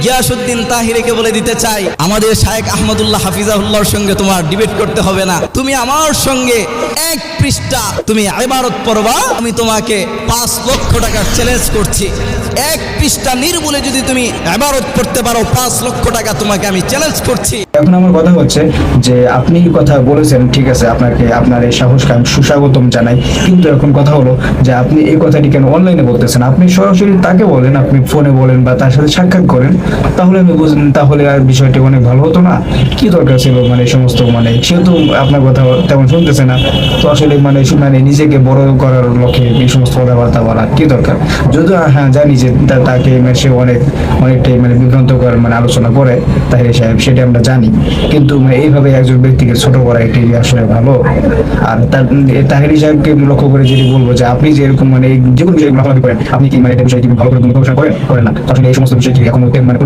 গিয়াসউদ্দিন তাহিরিকে বলে দিতে চাই, আমাদের শায়েখ আহমদুল্লাহ হাফিজাহুল্লাহর সঙ্গে তোমার ডিবেট করতে হবে না, তুমি আমার সঙ্গে 1 পৃষ্ঠা তুমি ইবারত পড়বা, আমি তোমাকে 5 লক্ষ টাকার চ্যালেঞ্জ করছি। 1 পৃষ্ঠা নির্ভুলে যদি তুমি ইবারত পড়তে পারো, 5 লক্ষ টাকা তোমাকে আমি চ্যালেঞ্জ করছি। এখন আমার কথা হচ্ছে যে আপনি কথা বলেছেন, ঠিক আছে, আপনাকে আপনার এই সাহসকে আমি সুস্বাগতম জানাই, কিন্তু এখন কথা হলো যে আপনি এই কথাটি কেন অনলাইনে বলতেছেন? আপনি সরাসরি তাকে বলেন, আপনি ফোনে বলেন বা তার সাথে সাক্ষাৎ করেন, তাহলে আমি বুঝলেন, তাহলে আর বিষয়টি অনেক ভালো হতো না? কি দরকার ছিল মানে এই সমস্ত, মানে সেহেতু আপনার কথা তেমন শুনতেছে না, তো আসলে মানে নিজেকে বড় করার লক্ষ্যে এই সমস্ত কথাবার্তা বলা কি দরকার? যদিও হ্যাঁ জানি যে তাকে সে অনেকটাই মানে বিভ্রান্তকর মানে আলোচনা করে তাহির সাহেব, সেটা আমরা জানি, কিন্তু এইভাবে একজন ব্যক্তিকে ছোট করা এটি আসলে ভালো? আর তাহির সাহেবকে লক্ষ্য করে যেটি বলবো যে আপনি যে এরকম মানে যে কোনো বিষয়ে করেন, আপনি কি মানে এটা বিষয়টি ভালো করে গবেষণা করেন না? আসলে এই সমস্ত বিষয়টি এখন মানে